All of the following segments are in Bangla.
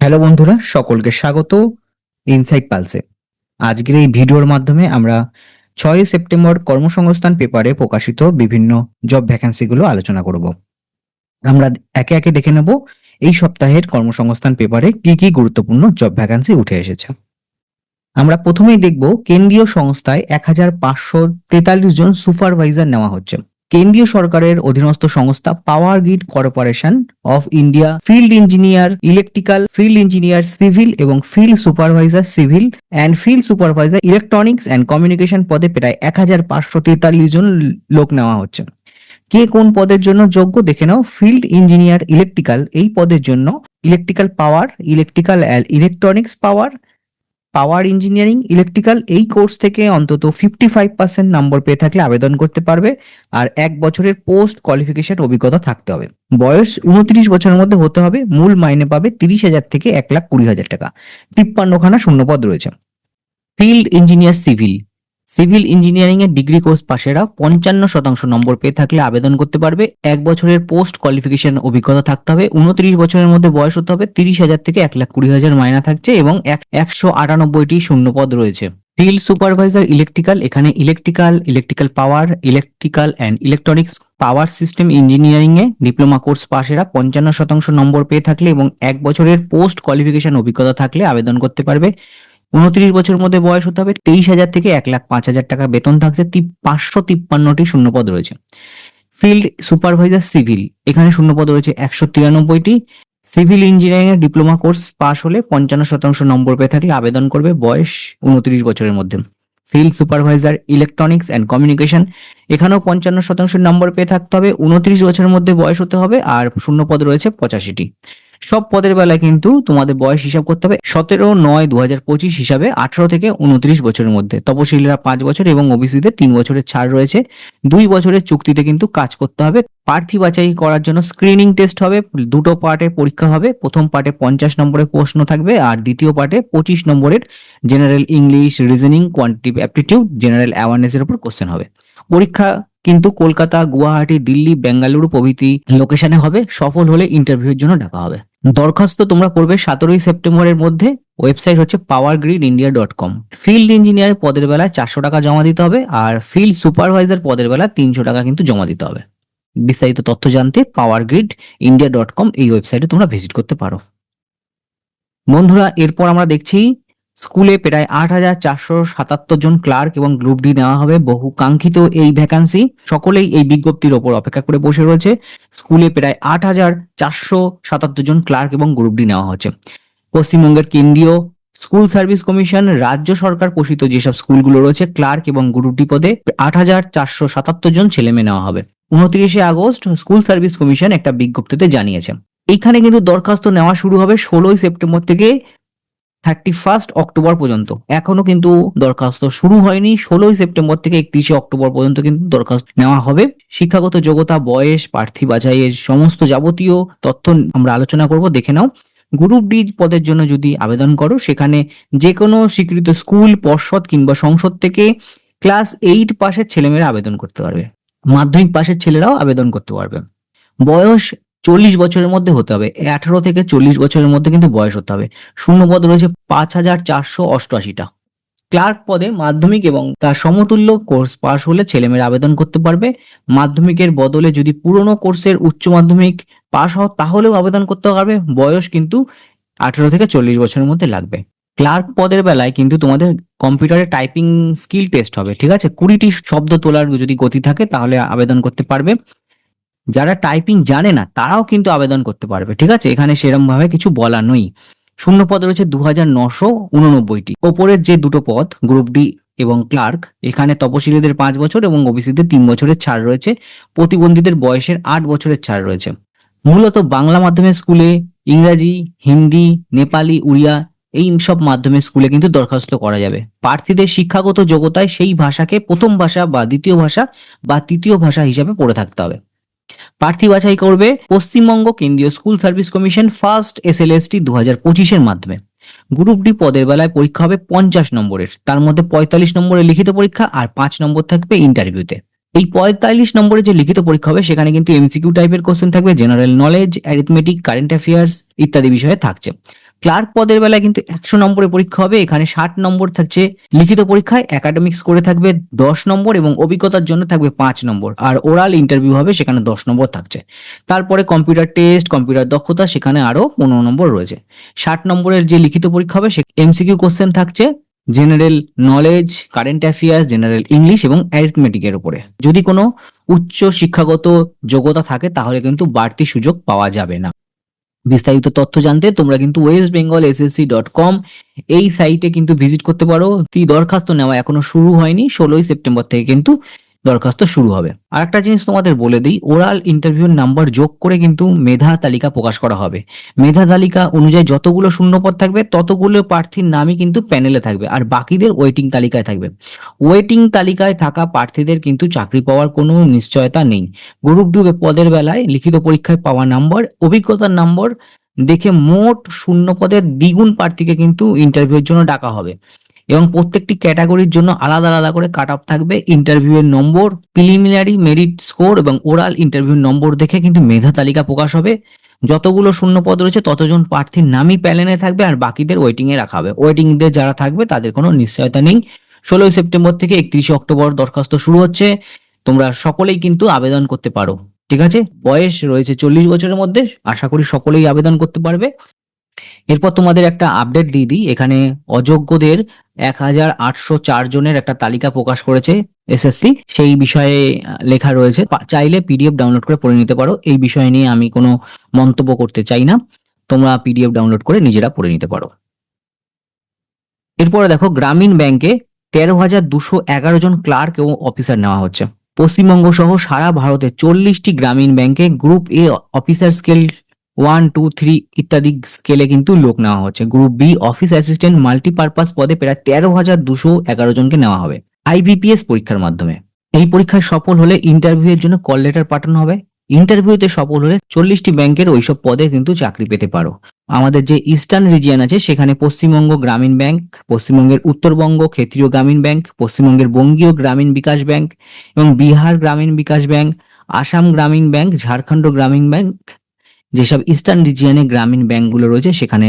হ্যালো বন্ধুরা, সকলকে স্বাগত ইনসাইট পালসে। আজকের এই ভিডিওর মাধ্যমে আমরা 6 সেপ্টেম্বর কর্মসংস্থান পেপারে প্রকাশিত বিভিন্ন জব ভ্যাকান্সিগুলো আলোচনা করব। আমরা একে একে দেখে নেব এই সপ্তাহের কর্মসংস্থান পেপারে কি কি গুরুত্বপূর্ণ জব ভ্যাকান্সি উঠে এসেছে। আমরা প্রথমেই দেখব কেন্দ্রীয় সংস্থায় 1543 জন সুপারভাইজার নেওয়া হচ্ছে। কেন্দ্রীয় সরকারের অধীনস্থ সংস্থা power grid corporation of India field engineer electrical, field engineer civil এবং field supervisor civil and field supervisor electronics and communication পদে প্রায় 1543 জন লোক নেওয়া হচ্ছে। কে কোন পদের জন্য যোগ্য দেখে নাও। ফিল্ড ইঞ্জিনিয়ার ইলেকট্রিক্যাল এই পদের জন্য ইলেকট্রিক্যাল পাওয়ার, ইলেকট্রিক্যাল ইলেকট্রনিক্স পাওয়ার, পাওয়ার ইঞ্জিনিয়ারিং ইলেকট্রিক্যাল এই কোর্স থেকে অন্তত 55% নম্বর পেয়ে থাকলে আবেদন করতে পারবে। আর 1 বছরের পোস্ট কোয়ালিফিকেশন অভিজ্ঞতা থাকতে হবে। বয়স 29 বছরের মধ্যে হতে হবে। মূল মাইনে পাবে 30,000 থেকে 1,20,000 টাকা। 53খানা শূন্যপদ রয়েছে। Field engineer civil, civil engineering এর ডিগ্রি কোর্স পাশেরা 55% নম্বর পেয়ে থাকলে আবেদন করতে পারবে। 1 বছরের পোস্ট কোয়ালিফিকেশন অভিজ্ঞতা থাকতে হবে। 29 বছরের মধ্যে বয়স হতে হবে। 30,000 থেকে 1,20,000 মাইনা থাকছে এবং 198টি শূন্যপদ রয়েছে। ফিল্ড সুপারভাইজার ইলেকট্রিক্যাল, এখানে electrical power, electrical and electronics power system engineering এ ডিপ্লোমা কোর্স পাশেরা 55% নম্বর পেয়ে থাকলে এবং 1 বছরের পোস্ট কোয়ালিফিকেশন অভিজ্ঞতা থাকলে আবেদন করতে পারবে। 29 বছরের মধ্যে বয়স হতে হবে। 23,000 থেকে 1,05,000 টাকা বেতন থাকছে। 553টি শূন্যপদ রয়েছে। ফিল্ড সুপারভাইজার সিভিল, এখানে শূন্যপদ রয়েছে 193টি। সিভিল ইঞ্জিনিয়ারিং এর ডিপ্লোমা কোর্স পাশ হলে 55% নম্বর পেয়ে থাকলে আবেদন করবে। বয়স 29 বছরের মধ্যে। Field supervisor electronics and communication, এখানেও 55% নম্বর পেয়ে থাকতে হবে। 29 বছরের মধ্যে বয়স হতে হবে আর শূন্যপদ রয়েছে 85টি। সব পদের বেলায় কিন্তু তোমাদের বয়স হিসাব করতে হবে 17/9/2025 হিসাবে 18 থেকে 29 বছরের মধ্যে। তপশিলীরা 5 বছর এবং ওবিসিদের 3 বছরের ছাড় রয়েছে। 2 বছরের চুক্তিতে কিন্তু কাজ করতে হবে। প্রার্থী বাছাই করার জন্য স্ক্রিনিং টেস্ট হবে। দুটো পার্টে পরীক্ষা হবে। প্রথম পার্টে 50 নম্বরের প্রশ্ন থাকবে আর দ্বিতীয় পার্টে 25 নম্বরের general English, reasoning, quantitative aptitude, general অ্যাওয়ারনেসের উপর কোশ্চেন হবে। পরীক্ষা কিন্তু কলকাতা, গুয়াহাটি, দিল্লি, বেঙ্গালুরু প্রভৃতি লোকেশনে হবে। সফল হলে ইন্টারভিউর জন্য ডাকা হবে। দরখাস্ত তোমরা করবে 17 সেপ্টেম্বরের মধ্যে। ওয়েবসাইট হচ্ছে powergridindia.com। ফিল্ড ইঞ্জিনিয়ার পদের বেলায় 400 টাকা জমা দিতে হবে আর ফিল্ড সুপারভাইজার পদের বেলায় 300 টাকা কিন্তু জমা দিতে হবে। বিস্তারিত তথ্য জানতে powergridindia.com এই ওয়েবসাইটে তোমরা ভিজিট করতে পারো। বন্ধুরা, এরপর আমরা দেখছি স্কুলে প্রায় 8,477 জন ক্লার্ক এবং গ্রুপ ডি নেওয়া হবে। বহু কাঙ্ক্ষিত এই ভ্যাকান্সি, সকলেই এই বিজ্ঞপ্তির ওপর অপেক্ষা করে বসে রয়েছে। স্কুলে প্রায় 8,477 জন ক্লার্ক এবং গ্রুপ ডি নেওয়া হচ্ছে। পশ্চিমবঙ্গের কেন্দ্রীয় স্কুল সার্ভিস কমিশন, রাজ্য সরকার পোষিত যেসব স্কুলগুলো রয়েছে ক্লার্ক এবং গ্রুপ ডি পদে 8,477 জন ছেলে মেয়ে নেওয়া হবে। 29 আগস্ট স্কুল সার্ভিস কমিশন একটা বিজ্ঞপ্তিতে জানিয়েছে। এইখানে কিন্তু দরখাস্ত নেওয়া শুরু হবে 16 সেপ্টেম্বর থেকে 31 অক্টোবর পর্যন্ত। এখনো কিন্তু দরখাস্ত শুরু হয়নি। 16 সেপ্টেম্বর থেকে 31 অক্টোবর পর্যন্ত কিন্তু দরখাস্ত নেওয়া হবে। শিক্ষাগত যোগ্যতা, বয়স, প্রার্থী বাছাইয়ের সমস্ত যাবতীয় তথ্য আমরা আলোচনা করব, দেখে নাও। গ্রুপ ডি পদের জন্য যদি আবেদন করো, সেখানে যে কোনো স্বীকৃত স্কুল, পর্ষদ কিংবা সংসদ থেকে ক্লাস 8 পাশের ছেলেমেয়েরা আবেদন করতে পারবে। মাধ্যমিক পাশের ছেলেরাও আবেদন করতে পারবে। বয়স 40 বছরের মধ্যে হতে হবে। 18 থেকে 40 বছরের মধ্যে কিন্তু বয়স হতে হবে। শূন্যপদ রয়েছে 5,488টা। ক্লার্ক পদে মাধ্যমিক এবং তার সমতুল্য কোর্স পাশ হলে ছেলেমেয়েরা আবেদন করতে পারবে। মাধ্যমিকের বদলে যদি পুরনো কোর্সের উচ্চ মাধ্যমিক পাশ হও তাহলেও আবেদন করতে পারবে। বয়স কিন্তু 18 থেকে 40 বছরের মধ্যে লাগবে। ক্লার্ক পদের বেলায় কিন্তু তোমাদের কম্পিউটারে টাইপিং স্কিল টেস্ট হবে, ঠিক আছে? 20টি শব্দ তোলার যদি গতি থাকে তাহলে আবেদন করতে পারবে। যারা টাইপিং জানে না তারাও কিন্তু আবেদন করতে পারবে, ঠিক আছে? এখানে সেরকম ভাবে কিছু বলা নেই। শূন্যপদ রয়েছে 2,989টি। ওপরের যে দুটো পদ গ্রুপ ডি এবং ক্লার্ক, এখানে তপশিলীদের 5 বছর এবং ওবিসিদের 3 বছরের ছাড় রয়েছে। প্রতিবন্ধীদের বয়সের 8 বছরের ছাড় রয়েছে। মূলত বাংলা মাধ্যমের স্কুলে, ইংরাজি, হিন্দি, নেপালি, উড়িয়া এই সব মাধ্যমের স্কুলে কিন্তু দরখাস্ত করা যাবে। প্রার্থীদের শিক্ষাগত যোগ্যতায় সেই ভাষাকে প্রথম ভাষা বা দ্বিতীয় ভাষা বা তৃতীয় ভাষা হিসাবে পড়ে থাকতে হবে। প্রার্থী বাছাই করবে পশ্চিমবঙ্গ কেন্দ্রীয় school service commission first SLST 2025-এর মাধ্যমে। গ্রুপ ডি পদের বেলায় পরীক্ষা হবে 50 নম্বরের। তার মধ্যে 45 নম্বরের লিখিত পরীক্ষা আর 5 নম্বর থাকবে ইন্টারভিউতে। এই 45 নম্বরের যে লিখিত পরীক্ষা হবে সেখানে কিন্তু MCQ টাইপের কোশ্চেন থাকবে, general knowledge, arithmetic, current affairs ইত্যাদি বিষয়ে থাকছে। ক্লার্ক পদের বেলায় কিন্তু 100 নম্বরের পরীক্ষা হবে। এখানে 60 নম্বর থাকছে লিখিত পরীক্ষায়, একাডেমিক স্কোরে থাকবে 10 নম্বর এবং অভিজ্ঞতার জন্য থাকবে 5 নম্বর, আর ওরাল ইন্টারভিউ হবে, সেখানে 10 নম্বর থাকছে। তারপরে কম্পিউটার টেস্ট, কম্পিউটার দক্ষতা, সেখানে আরো 15 নম্বর রয়েছে। 60 নম্বরের যে লিখিত পরীক্ষা হবে সে এমসিকিউ কোশ্চেন থাকছে general knowledge, current affairs, general English এবং অ্যারিথমেটিকের উপরে। যদি কোনো উচ্চ শিক্ষাগত যোগ্যতা থাকে তাহলে কিন্তু বাড়তি সুযোগ পাওয়া যাবে না। বিস্তারিত তথ্য জানতে তোমরা কিন্তু westbengalssc.com এই সাইটে কিন্তু ভিজিট করতে পারো। দরখাস্ত নেওয়া এখনো শুরু হয়নি, 16ই সেপ্টেম্বর থেকে কিন্তু দরখাস্ত শুরু হবে। আর একটা জিনিস তোমাদের বলে দিই, ওরাল ইন্টারভিউর নাম্বার যোগ করে কিন্তু মেধা তালিকা প্রকাশ করা হবে। মেধা তালিকা অনুযায়ী যতগুলো শূন্যপদ থাকবে ততগুলো প্রার্থীর নামই কিন্তু প্যানেলে থাকবে, আর বাকিদের ওয়েটিং তালিকায় থাকবে। ওয়েটিং তালিকায় থাকা প্রার্থীদের কিন্তু চাকরি পাওয়ার কোনো নিশ্চয়তা নেই। গ্রুপ ডি পদের বেলায় লিখিত পরীক্ষায় পাওয়া নাম্বার, অভিজ্ঞতার নম্বর দেখে মোট শূন্য পদের দ্বিগুণ প্রার্থীকে কিন্তু ইন্টারভিউর জন্য ডাকা হবে, এবং প্রত্যেকটি ক্যাটাগরির জন্য আলাদা আলাদা করে কাট অফ থাকবে। ইন্টারভিউয়ের নম্বর, প্রিলিমিনারি মেরিট স্কোর এবং ওরাল ইন্টারভিউর নম্বর দেখে কিন্তু মেধা তালিকা প্রকাশ হবে। যতগুলো শূন্য পদ রয়েছে ততজন প্রার্থীর নামই প্যানেলে থাকবে, আর বাকিদের ওয়েটিং এ রাখা হবে। ওয়েটিং এ যারা থাকবে তাদের কোনো নিশ্চয়তা নেই। 16ই সেপ্টেম্বর থেকে 31শে অক্টোবর দরখাস্ত শুরু হচ্ছে। তোমরা সকলেই কিন্তু আবেদন করতে পারো। ঠিক আছে, বয়স রয়েছে 40 বছরের মধ্যে, আশা করি সকলেই আবেদন করতে পারবে। এরপর তোমাদের একটা আপডেট দিয়ে দিই, এখানে অযোগ্যদের 1804 জনের একটা তালিকা প্রকাশ করেছে এসএসসি, সেই বিষয়ে লেখা রয়েছে। চাইলে পিডিএফ ডাউনলোড করে পড়ে নিতে পারো। এই বিষয় নিয়ে আমি কোনো মন্তব্য করতে চাই না, তোমরা পিডিএফ ডাউনলোড করে নিজেরা পড়ে নিতে পারো। এরপরে দেখো, গ্রামীণ ব্যাংকে 13,211 জন ক্লার্ক এবং অফিসার নেওয়া হচ্ছে। পশ্চিমবঙ্গ সহ সারা ভারতে 40টি গ্রামীণ ব্যাংকে গ্রুপ এ অফিসার স্কেল 1, 2, 3 ইত্যাদি স্কেলে কিন্তু লোক নেওয়া হচ্ছে। Group B office assistant multipurpose পদে প্রায় 13,211 জনকে নেওয়া হবে আইবিপিএস পরীক্ষার মাধ্যমে। এই পরীক্ষায় সফল হলে ইন্টারভিউ এর জন্য কল লেটার পাঠানো হবে। ইন্টারভিউতে সফল হলে 40টি ব্যাংকের ওইসব পদে কিন্তু চাকরি পেতে পারো। আমাদের যে ইস্টার্ন রিজিয়ন আছে সেখানে পশ্চিমবঙ্গ গ্রামীণ ব্যাংক, পশ্চিমবঙ্গের উত্তরবঙ্গ ক্ষেত্রীয় গ্রামীণ ব্যাংক, পশ্চিমবঙ্গের বঙ্গীয় গ্রামীণ বিকাশ ব্যাংক এবং বিহার গ্রামীণ বিকাশ ব্যাংক, আসাম গ্রামীণ ব্যাংক, ঝাড়খণ্ড গ্রামীণ ব্যাংক, যেসব ইস্টার্ন রিজিয়নে গ্রামীণ ব্যাংকগুলো রয়েছে সেখানে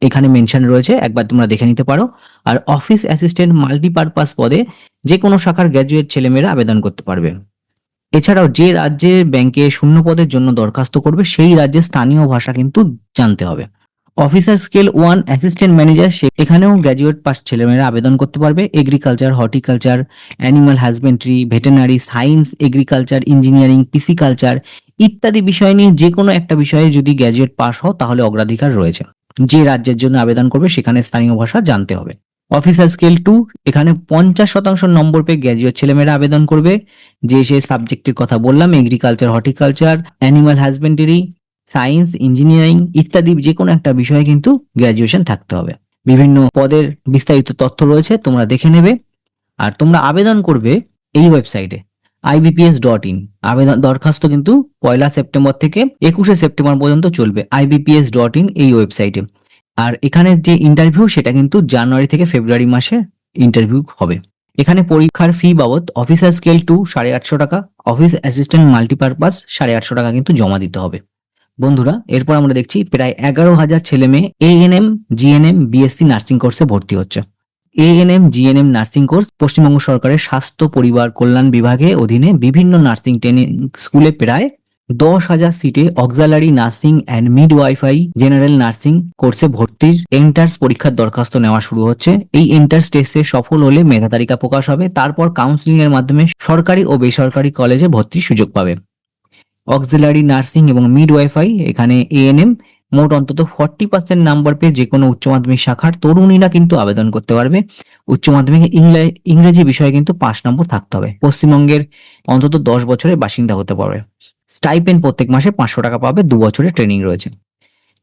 এখানে মেনশন রয়েছে, একবার তোমরা দেখে নিতে পারো। আর অফিস অ্যাসিস্ট্যান্ট মাল্টিপারপাস পদে যে কোনো শাখার গ্র্যাজুয়েট ছেলেমেয়েরা আবেদন করতে পারবে। এছাড়াও যে রাজ্যের ব্যাংকে শূন্য পদের জন্য দরখাস্ত করবে সেই রাজ্যের স্থানীয় ভাষা কিন্তু জানতে হবে। অফিসার স্কেল 1 অ্যাসিস্ট্যান্ট ম্যানেজার, এখানেও গ্র্যাজুয়েট পাস ছেলেমেয়েরা আবেদন করতে পারবে। Agriculture, horticulture, animal husbandry, veterinary science, agriculture, engineering, pisciculture ইত্যাদি বিষয় নিয়ে যে কোনো একটা বিষয়ে যদি গ্র্যাজুয়েট পাস হও তাহলে অগ্রাধিকার রয়েছে। যে রাজ্যের জন্য আবেদন করবে সেখানে স্থানীয় ভাষা জানতে হবে। অফিসার স্কেল 2, এখানে 50% নম্বর পেয়ে গ্র্যাজুয়েট ছেলেমেয়েরা আবেদন করবে। যে সে সাবজেক্টের কথা বললাম, agriculture, horticulture, animal husbandry, science, engineering ইত্যাদি যে কোনো একটা বিষয়ে কিন্তু গ্র্যাজুয়েশন থাকতে হবে। বিভিন্ন পদের বিস্তারিত তথ্য রয়েছে, তোমরা দেখে নেবে। আর তোমরা আবেদন করবে এই ওয়েবসাইটে ibps.in। আবেদন দরখাস্ত কিন্তু 1 সেপ্টেম্বর থেকে 21শে সেপ্টেম্বর পর্যন্ত চলবে ibps.in এই ওয়েবসাইটে। আর এখানে যে ইন্টারভিউ সেটা কিন্তু জানুয়ারি থেকে ফেব্রুয়ারি মাসে ইন্টারভিউ হবে। এখানে পরীক্ষার ফি বাবদ অফিসার স্কেল 2 850 টাকা, অফিস অ্যাসিস্ট্যান্ট মাল্টিপারপাস 850 টাকা কিন্তু জমা দিতে হবে। বন্ধুরা, এরপর আমরা দেখছি প্রায় 11,000 ছেলে মেয়ে এএনএম, জিএনএম, বিএসসি নার্সিং কোর্সে ভর্তি হচ্ছে। ANM, GNM nursing course Paschimbanga সরকারের স্বাস্থ্য পরিবার কল্যাণ বিভাগের অধীনে বিভিন্ন নার্সিং ট্রেনিং স্কুলে প্রায় 10,000 সিটে auxiliary nursing and midwifery general nursing কোর্সে ভর্তির এন্ট্রান্স পরীক্ষার দরখাস্ত নেওয়া শুরু হচ্ছে। এই এন্ট্রান্স টেস্টে সফল হলে মেধা তালিকা প্রকাশ হবে, তারপর কাউন্সিলিং এর মাধ্যমে সরকারি ও বেসরকারি কলেজে ভর্তির সুযোগ পাবে। অক্সিলারি নার্সিং এবং মিডওয়াইফাই, এখানে এএনএম মোট অন্তত 40% নাম্বার পেয়ে যে কোনো উচ্চ মাধ্যমিক শাখার তরুণীরা কিন্তু আবেদন করতে পারবে। উচ্চ মাধ্যমিকে ইংরেজি বিষয়ে কিন্তু 5 নম্বর থাকতে হবে। পশ্চিমবঙ্গের অন্তত 10 বছরের বাসিন্দা হতে পারবে। স্টাইপেন্ড প্রত্যেক মাসে 500 টাকা পাবে, 2 বছরের ট্রেনিং রয়েছে।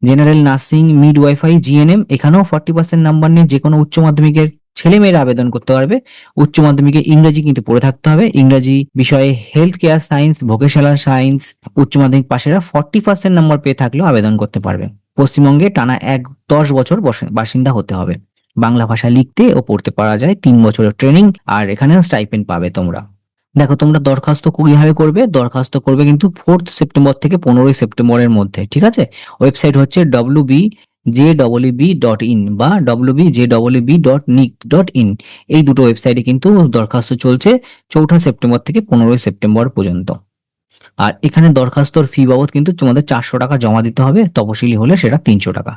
জেনারেল নার্সিং, মিডওয়াইফাই, জিএনএম এখানেও 40% নাম্বার নিয়ে যে কোনো উচ্চ মাধ্যমিকের ছেলেমেয়েরা আবেদন করতে পারবে। উচ্চ মাধ্যমিকে ইংরেজি কিন্তু পড়ে থাকতে হবে। ইংরেজি বিষয়ে health care science, vocational science উচ্চ মাধ্যমিক পাশেরা 40% নাম্বার পেয়ে থাকলেও আবেদন করতে পারবে। পশ্চিমবঙ্গে টানা 10 বছর বাসিন্দা হতে হবে। বাংলা ভাষা লিখতে ও পড়তে পারা যায়, 3 বছরের ট্রেনিং, আর এখানেও স্টাইপেন্ড পাবে তোমরা। দেখো, তোমরা দরখাস্ত কিভাবে করবে, দরখাস্ত করবে কিন্তু 4 সেপ্টেম্বর থেকে 15 সেপ্টেম্বরের মধ্যে। ঠিক আছে, ওয়েবসাইট হচ্ছে www.jewb.in বা www.jewb.nic.in, এই দুটো ওয়েবসাইটে কিন্তু দরখাস্ত চলছে 4 সেপ্টেম্বর থেকে 15 সেপ্টেম্বর পর্যন্ত। আর এখানে দরখাস্তর ফি বাবদ কিন্তু তোমাদের 400 টাকা জমা দিতে হবে, তপশিলি হলে সেটা 300 টাকা।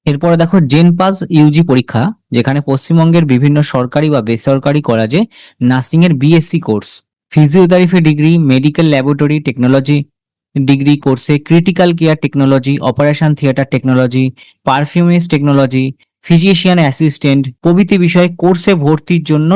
এরপরে দেখো জেনপাস ইউজি পরীক্ষা, যেখানে পশ্চিমবঙ্গের বিভিন্ন সরকারি বা বেসরকারি কলেজে নার্সিং এর BSc course, physiotherapy degree, medical laboratory technology degree কোর্সে critical care technology, operation theatre technology, perfusionist technology, physician assistant প্রভৃতি বিষয়ে কোর্সে ভর্তির জন্য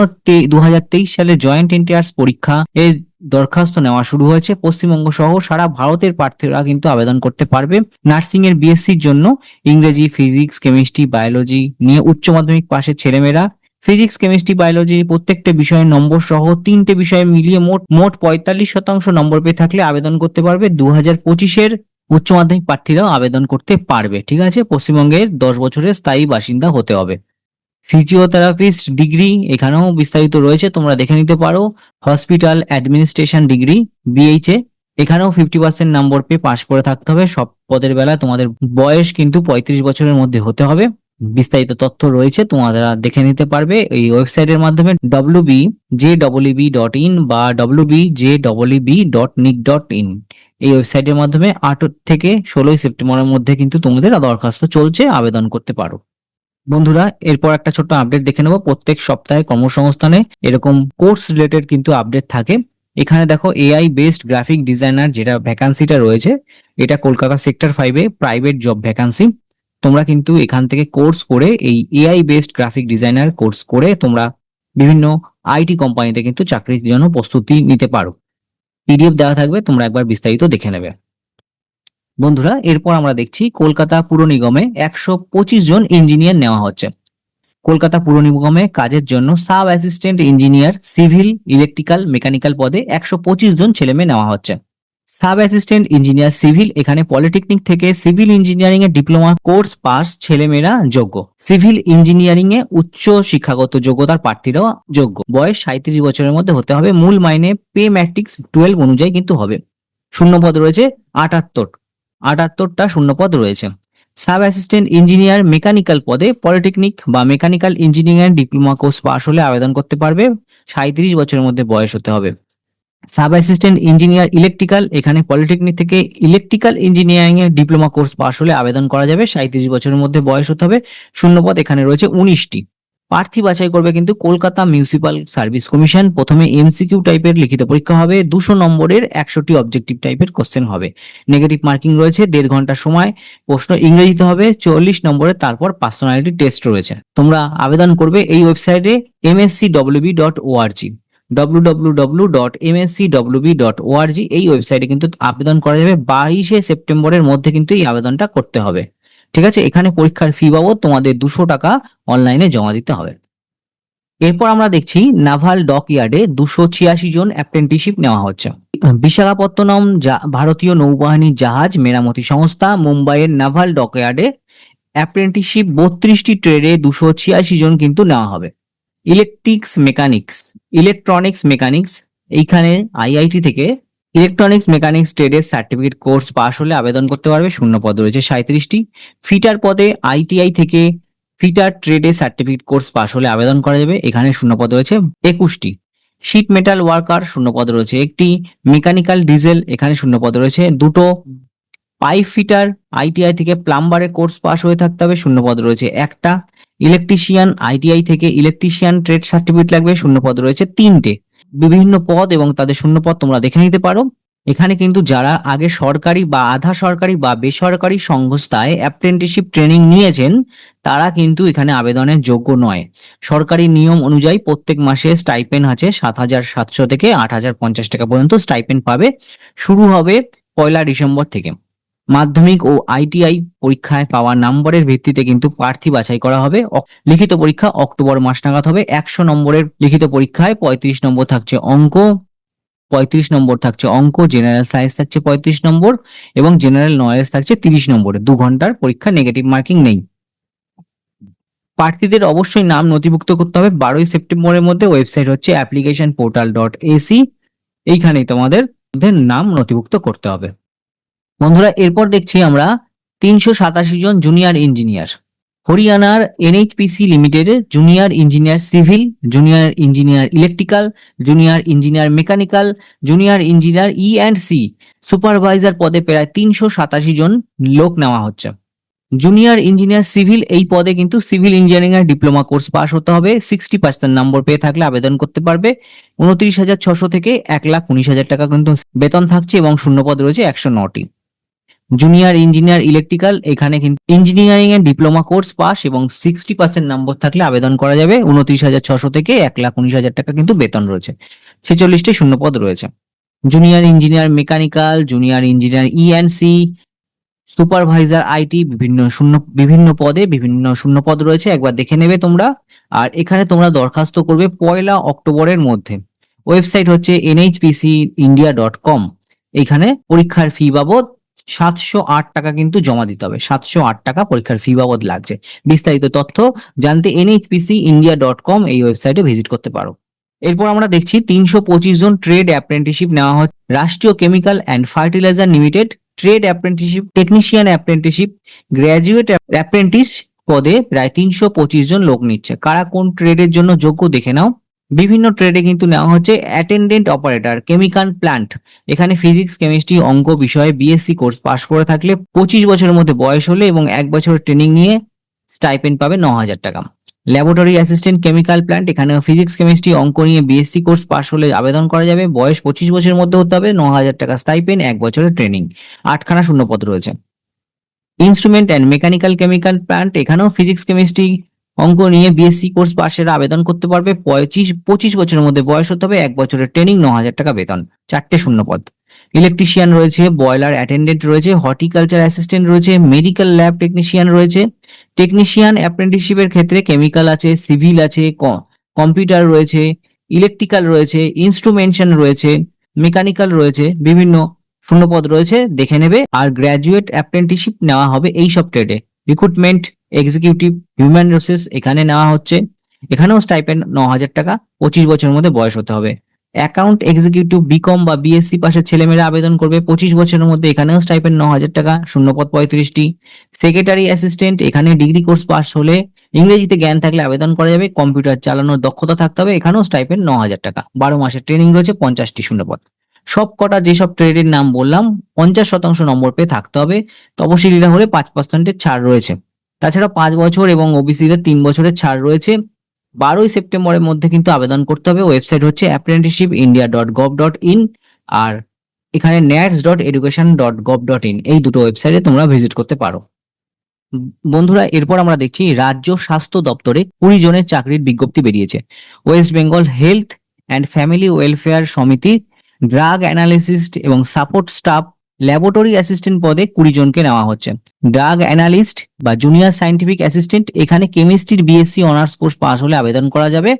2023 সালে জয়েন্ট এন্ট্রান্স পরীক্ষা এর দরখাস্ত নেওয়া শুরু হয়েছে। পশ্চিমবঙ্গ সহ সারা ভারতের প্রার্থীরা কিন্তু আবেদন করতে পারবে। নার্সিং এর বিএসসির জন্য ইংরেজি, ফিজিক্স, কেমিস্ট্রি, বায়োলজি নিয়ে উচ্চ মাধ্যমিক পাশের ছেলেমেয়েরা ফিজিক্স, কেমিস্ট্রি, বায়োলজি প্রত্যেকটা বিষয়ে নম্বর সহ 3টে বিষয়ে মিলিয়ে মোট 45% নম্বর পেয়ে থাকলে আবেদন করতে পারবে। 2025-এর উচ্চ মাধ্যমিক প্রার্থীরাও আবেদন করতে পারবে। ঠিক আছে, পশ্চিমবঙ্গের 10 বছরের স্থায়ী বাসিন্দা হতে হবে। ফিজিওথেরাপিস্ট ডিগ্রি এখানেও বিস্তারিত রয়েছে, তোমরা দেখে নিতে পারো। হসপিটাল অ্যাডমিনিস্ট্রেশন ডিগ্রি বিএইচএ, এখানেও 50% নম্বর পেয়ে পাশ করে থাকতে হবে। সব পদের বেলায় তোমাদের বয়স কিন্তু 35 বছরের মধ্যে হতে হবে। বিস্তারিত তথ্য রয়েছে, তোমরা দেখে নিতে পারবে এই ওয়েবসাইটের মাধ্যমে www.jewb.in বা www.jewb.nic.in, এই ওয়েবসাইটের মাধ্যমে 8 থেকে 16 সেপ্টেম্বরের মধ্যে কিন্তু তোমাদের দরখাস্ত চলছে, আবেদন করতে পারো। বন্ধুরা, এরপর একটা ছোট্ট আপডেট দেখে নেবো। প্রত্যেক সপ্তাহে কর্মসংস্থানে এরকম কোর্স রিলেটেড কিন্তু আপডেট থাকে। এখানে দেখো এআই বেসড গ্রাফিক ডিজাইনার যেটা ভ্যাকান্সিটা রয়েছে, এটা কলকাতা সেক্টর 5-এ প্রাইভেট জব ভ্যাকান্সি। তোমরা কিন্তু এখান থেকে কোর্স করে এই AI based graphic designer course করে তোমরা বিভিন্ন আইটি কোম্পানিতে কিন্তু চাকরির জন্য প্রস্তুতি নিতে পারো। পিডিএফ দেওয়া থাকবে, তোমরা একবার বিস্তারিত দেখে নেবে। বন্ধুরা, এরপর আমরা দেখছি কলকাতা পুর নিগমে 125 জন ইঞ্জিনিয়ার নেওয়া হচ্ছে। কলকাতা পুর নিগমে কাজের জন্য sub assistant engineer civil, electrical, mechanical পদে 125 জন ছেলেমেয়ে নেওয়া হচ্ছে। সাব অ্যাসিস্ট্যান্ট ইঞ্জিনিয়ার সিভিল, এখানে পলিটেকনিক থেকে সিভিল ইঞ্জিনিয়ারিং এ ডিপ্লোমা কোর্স পাস ছেলেমেয়েরা যোগ্য। সিভিল ইঞ্জিনিয়ারিং এ উচ্চ শিক্ষাগত যোগ্যতার প্রার্থীরাও যোগ্য। বয়স 37 বছরের মধ্যে হতে হবে। মূল মাইনে পে ম্যাট্রিক্স 12 অনুযায়ী কিন্তু হবে। শূন্যপদ রয়েছে 78টা শূন্যপদ রয়েছে। সাব অ্যাসিস্ট্যান্ট ইঞ্জিনিয়ার মেকানিক্যাল পদে পলিটেকনিক বা mechanical engineering diploma course pass হলে আবেদন করতে পারবে। 37 বছরের মধ্যে বয়স হতে হবে। সাব অ্যাসিস্ট্যান্ট ইঞ্জিনিয়ার ইলেকট্রিক্যাল, এখানে পলিটেকনিক থেকে ইলেকট্রিক্যাল ইঞ্জিনিয়ারিং এর ডিপ্লোমা কোর্স পাস হলে আবেদন করা যাবে। 37 বছরের মধ্যে বয়স হতে হবে। শূন্যপদ এখানে রয়েছে 19টি। প্রার্থী বাছাই করবে কিন্তু কলকাতা মিউনিসিপাল সার্ভিস কমিশন। প্রথমে এমসিকিউ টাইপের লিখিত পরীক্ষা হবে, 200 নম্বরের 100টি অবজেক্টিভ টাইপের কোশ্চেন হবে। নেগেটিভ মার্কিং রয়েছে, 1.5 ঘন্টা সময়। প্রশ্ন ইংরেজিতে হবে 40 নম্বরের, তারপর পার্সোনালিটি টেস্ট রয়েছে। তোমরা আবেদন করবে এই ওয়েবসাইটে mscwb.org, www.mscwb.org, এই ওয়েবসাইটে কিন্তু আবেদন করা যাবে। 22 সেপ্টেম্বরের মধ্যে কিন্তু এই আবেদনটা করতে হবে। ঠিক আছে, এখানে পরীক্ষার ফি বাবদ তোমাদের 200 টাকা অনলাইনে জমা দিতে হবে। এরপর আমরা দেখছি নাভাল ডক ইয়ার্ডে 286 জন অ্যাপ্রেন্টিসশিপ নেওয়া হচ্ছে। বিশাখাপত্তনম ভারতীয় নৌবাহিনীর জাহাজ মেরামতি সংস্থা মুম্বাইয়ের নাভাল ডক ইয়ার্ডে অ্যাপ্রেন্টিসশিপ 32টি ট্রেডে 286 জন কিন্তু নেওয়া হবে। ইলেকট্রনিক্স মেকানিক্স, এইখানে আইআইটি থেকে ইলেকট্রনিক্স মেকানিক্স ট্রেডের সার্টিফিকেট কোর্স পাস হলে আবেদন করতে পারবে। শূন্যপদ রয়েছে 37টি। ফিটার পদে আইটিআই থেকে ফিটার ট্রেডে সার্টিফিকেট কোর্স পাস হলে আবেদন করা যাবে। এখানে শূন্যপদ রয়েছে 21টি। শিট মেটাল ওয়ার্কার, শূন্যপদ রয়েছে 1টি। মেকানিক্যাল ডিজেল, এখানে শূন্যপদ রয়েছে 2টো। পাইপ ফিটার আইটিআই থেকে প্লাম্বারের কোর্স পাস হয়ে থাকতে হবে। শূন্যপদ রয়েছে 1টা। ইলেকট্রিশিয়ান আইটিআই থেকে ইলেকট্রিশিয়ান ট্রেড সার্টিফিকেট লাগবে। শূন্যপদ রয়েছে 3টে। বিভিন্ন পদ এবং তাদের শূন্যপদ তোমরা দেখে নিতে পারো। এখানে কিন্তু যারা আগে সরকারি বা আধা সরকারি বা বেসরকারি সংস্থায় অ্যাপ্রেন্টিসশিপ ট্রেনিং নিয়েছেন, তারা কিন্তু এখানে আবেদনের যোগ্য নয়। সরকারি নিয়ম অনুযায়ী প্রত্যেক মাসে স্টাইপেন্ড আছে 7,700 থেকে 8,050 টাকা পর্যন্ত স্টাইপেন্ড পাবে। শুরু হবে 1 ডিসেম্বর থেকে। মাধ্যমিক ও আইটিআই পরীক্ষায় পাওয়া নম্বরের ভিত্তিতে কিন্তু প্রার্থী বাছাই করা হবে। লিখিত পরীক্ষা অক্টোবর মাস নাগাদ হবে। 100 নম্বরের লিখিত পরীক্ষায় 35 নম্বর থাকছে অঙ্ক, জেনারেল সায়েন্স থাকছে 35 নম্বর এবং জেনারেল নলেজ থাকছে 30 নম্বরে। 2 ঘন্টার পরীক্ষা, নেগেটিভ মার্কিং নেই। প্রার্থীদের অবশ্যই নাম নথিভুক্ত করতে হবে 12 সেপ্টেম্বরের মধ্যে। ওয়েবসাইট হচ্ছে applicationportal.ac, এইখানেই তোমাদের নাম নথিভুক্ত করতে হবে। বন্ধুরা, এরপর দেখছি আমরা 387 জন জুনিয়র ইঞ্জিনিয়ার। হরিয়ানার এনএইচপিসি লিমিটেডের junior engineer civil, junior engineer electrical, junior engineer mechanical, junior engineer ই&সি সুপারভাইজার পদে প্রায় 387 জন লোক নেওয়া হচ্ছে। জুনিয়র ইঞ্জিনিয়ার সিভিল এই পদে কিন্তু সিভিল ইঞ্জিনিয়ারিং এর ডিপ্লোমা কোর্স পাস হতে হবে, 60% নম্বর পেয়ে থাকলে আবেদন করতে পারবে। 29,600 থেকে 1,19,000 টাকা কিন্তু বেতন থাকছে এবং শূন্যপদ রয়েছে 109টি। জুনিয়র ইঞ্জিনিয়ার ইলেকট্রিক্যাল, এখানে কিন্তু ইঞ্জিনিয়ারিং এর ডিপ্লোমা কোর্স পাস এবং 60% নম্বর থাকলে আবেদন করা যাবে। 29,600 থেকে 1,19,000 টাকা কিন্তু বেতন রয়েছে, 46টি শূন্যপদ রয়েছে। Junior engineer mechanical, junior engineer ই&সি সুপারভাইজার আইটি, বিভিন্ন পদে বিভিন্ন শূন্যপদ রয়েছে, একবার দেখে নেবে তোমরা। আর এখানে তোমরা দরখাস্ত করবে 1 অক্টোবরের মধ্যে। ওয়েবসাইট হচ্ছে nhpcindia.com। এখানে পরীক্ষার ফি বাবদ 708 টাকা কিন্তু জমা দিতে হবে, 708 টাকা পরীক্ষার ফি বাবদ লাগছে। বিস্তারিত তথ্য জানতে nhpcindia.com এই ওয়েবসাইটে ভিজিট করতে পারো। এরপর আমরা দেখছি 325 জন ট্রেড অ্যাপ্রেন্টিসশিপ নেওয়া হচ্ছে। রাষ্ট্রীয় chemical and fertiliser limited trade apprenticeship, technician apprenticeship, graduate apprentice পদে প্রায় 325 জন লোক নিচ্ছে। কারা কোন ট্রেডের জন্য যোগ্য দেখে নাও। বিভিন্ন ট্রেডে কিন্তু নেওয়া হচ্ছে অ্যাটেন্ডেন্ট অপারেটর, কেমিক্যাল প্ল্যান্ট। এখানে ফিজিক্স, কেমিস্ট্রি, অঙ্ক বিষয়ে বিএসসি কোর্স পাশ করে থাকলে, 25 বছরের মধ্যে বয়স হলে এবং 1 বছরের ট্রেনিং নিয়ে স্টাইপেন্ড পাবে 9,000 টাকা। ল্যাবরেটরি অ্যাসিস্ট্যান্ট কেমিক্যাল প্ল্যান্ট, এখানে ফিজিক্স, কেমিস্ট্রি, অঙ্ক নিয়ে বিএসসি কোর্স পাশ হলে আবেদন করা যাবে। বয়স 25 বছরের মধ্যে হতে হবে, 9,000 টাকা স্টাইপেন্ড, 1 বছরের ট্রেনিং, 8খানা শূন্যপদ রয়েছে। Instrument and mechanical chemical plant, এখানেও ফিজিক্স, কেমিস্ট্রি, অঙ্ক নিয়ে বিএসসি কোর্স পাশের আবেদন করতে পারবে। 25 বছরের মধ্যে বয়স হতে হবে, 1 বছরের ট্রেনিং, 9,000 টাকা বেতন, 4টে শূন্যপদ। ইলেকট্রিশিয়ান রয়েছে, বয়লার অ্যাটেন্ডেন্ট রয়েছে, হর্টিকালচার অ্যাসিস্ট্যান্ট রয়েছে, মেডিকেল ল্যাব টেকনিশিয়ান রয়েছে। টেকনিশিয়ান অ্যাপ্রেন্টিসশিপের ক্ষেত্রে কেমিক্যাল আছে, সিভিল আছে, কম্পিউটার রয়েছে, ইলেকট্রিক্যাল রয়েছে, ইনস্ট্রুমেন্টেশন রয়েছে, মেকানিক্যাল রয়েছে, বিভিন্ন শূন্যপদ রয়েছে, দেখে নেবে। আর গ্র্যাজুয়েট অ্যাপ্রেন্টিসশিপ নেওয়া হবে এই সব ট্রেডে। রিক্রুটমেন্ট এক্সিকিউটিভ, হিউম্যান রিসোর্সেস এখানে নেওয়া হচ্ছে, এখানেও স্টাইপেন্ড 9,000 টাকা, 25 বছরের মধ্যে বয়স হতে হবে। অ্যাকাউন্ট এক্সিকিউটিভ বিকম বা বিএসসি পাশের ছেলেমেয়েরা আবেদন করবে 25 বছরের মধ্যে, এখানেও স্টাইপেন্ড 9,000 টাকা, শূন্যপদ 35টি। সেক্রেটারি অ্যাসিস্ট্যান্ট, এখানে ডিগ্রি কোর্স পাস হলে, ইংরেজিতে জ্ঞান থাকলে আবেদন করা যাবে। কম্পিউটার চালানোর দক্ষতা থাকতে হবে, এখানেও স্টাইপেন্ড 9,000 টাকা, 12 মাসের ট্রেনিং রয়েছে, 50টি শূন্যপদ। সব কটা যেসব ট্রেডের নাম বললাম 50% নম্বর পেয়ে থাকতে হবে। তপশিলীরা হলে 5% ছাড় রয়েছে। তাছাড়া 5 বছর এবং ওবিসিদের 3 বছরের ছাড় রয়েছে। 12ই সেপ্টেম্বরের মধ্যে কিন্তু আবেদন করতে হবে। ওয়েবসাইট হচ্ছে apprenticeshipindia.gov.in আর এখানে nats.education.gov.in এই দুটো ওয়েবসাইটে তোমরা ভিজিট করতে পারো। বন্ধুরা, এরপর আমরা দেখছি রাজ্য স্বাস্থ্য দপ্তরে 20 জনের চাকরির বিজ্ঞপ্তি বেরিয়েছে। West Bengal health and family welfare সমিতি ড্রাগ অ্যানালিসিস্ট এবং সাপোর্ট স্টাফ ল্যাবরেটরি অ্যাসিস্ট্যান্ট পদে 20 জনকে নেওয়া হচ্ছে। ড্রাগ অ্যানালিস্ট বা জুনিয়র সায়েন্টিফিক অ্যাসিস্ট্যান্ট, এখানে কেমিস্ট্রির বিএসসি অনার্স কোর্স পাস হলে আবেদন করা যাবে।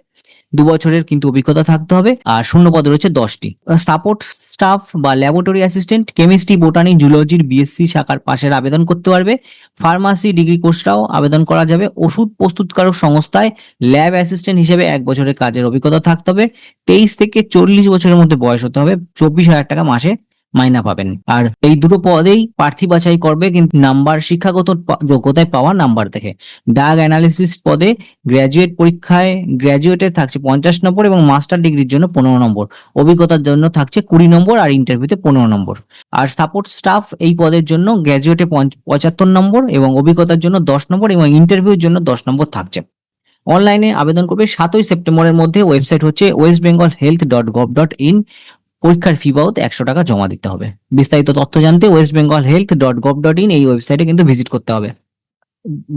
2 বছরের কিন্তু অভিজ্ঞতা থাকতে হবে আর শূন্যপদ রয়েছে 10টি। সাপোর্ট স্টাফ বা ল্যাবরেটরি অ্যাসিস্ট্যান্ট কেমিস্ট্রি, বোটানি, জুলজির বিএসসি শাখার পাশের আবেদন করতে পারবে। ফার্মাসি ডিগ্রি কোর্সটাও আবেদন করা যাবে। ওষুধ প্রস্তুতকারক সংস্থায় ল্যাব অ্যাসিস্ট্যান্ট হিসেবে 1 বছরের কাজের অভিজ্ঞতা থাকতে হবে। 23 থেকে 40 বছরের মধ্যে বয়স হতে হবে। 24,000 টাকা মাসে মাইনা পাবেন। আর এই দুটো পদেই প্রার্থী বাছাই করবে কিন্তু নাম্বার, শিক্ষাগত যোগ্যতায় পাওয়া নাম্বার দেখে। ড্রাগ অ্যানালিসিস পদে গ্র্যাজুয়েট পরীক্ষায় গ্র্যাজুয়েটে থাকছে 50 নম্বর এবং মাস্টার ডিগ্রির জন্য 15 নম্বর, অভিজ্ঞতার জন্য থাকছে 20 নম্বর আর ইন্টারভিউতে 15 নম্বর। আর সাপোর্ট স্টাফ এই পদের জন্য গ্র্যাজুয়েটে 75 নম্বর এবং অভিজ্ঞতার জন্য 10 নম্বর এবং ইন্টারভিউর জন্য 10 নম্বর থাকছে। অনলাইনে আবেদন করবে 7ই সেপ্টেম্বরের মধ্যে। ওয়েবসাইট হচ্ছে westbengalhealth.gov.in। পরীক্ষার ফি বাবদ 100 টাকা জমা দিতে হবে। বিস্তারিত তথ্য জানতে westbengalhealth.gov.in এই ওয়েবসাইটে কিন্তু ভিজিট করতে হবে।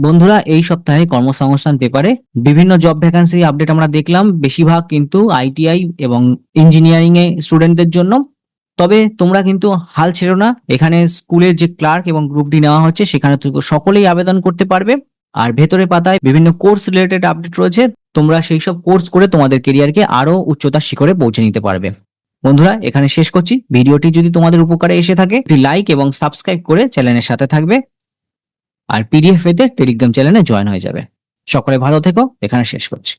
বন্ধুরা, এই সপ্তাহে কর্মসংস্থান পেপারে বিভিন্ন জব ভ্যাকান্সি আপডেট আমরা দেখলাম, বেশিরভাগ কিন্তু আইটিআই এবং ইঞ্জিনিয়ারিং এ স্টুডেন্টদের জন্য। তবে তোমরা কিন্তু হাল ছেড়ো না, এখানে স্কুলের যে ক্লার্ক এবং গ্রুপ ডি নেওয়া হচ্ছে সেখানে সকলেই আবেদন করতে পারবে। আর ভেতরে পাতায় বিভিন্ন কোর্স রিলেটেড আপডেট রয়েছে, তোমরা সেই সব কোর্স করে তোমাদের কেরিয়ারকে আরো উচ্চতার শিখরে পৌঁছে নিতে পারবে। বন্ধুরা, এখানে শেষ করছি। ভিডিওটি যদি তোমাদের উপকারে এসে থাকে একটি লাইক এবং সাবস্ক্রাইব করে চ্যানেলের সাথে থাকবে আর পিডিএফ পেতে টেলিগ্রাম চ্যানেলে জয়েন হয়ে যাবে। সকলে ভালো থেকো, এখানে শেষ করছি।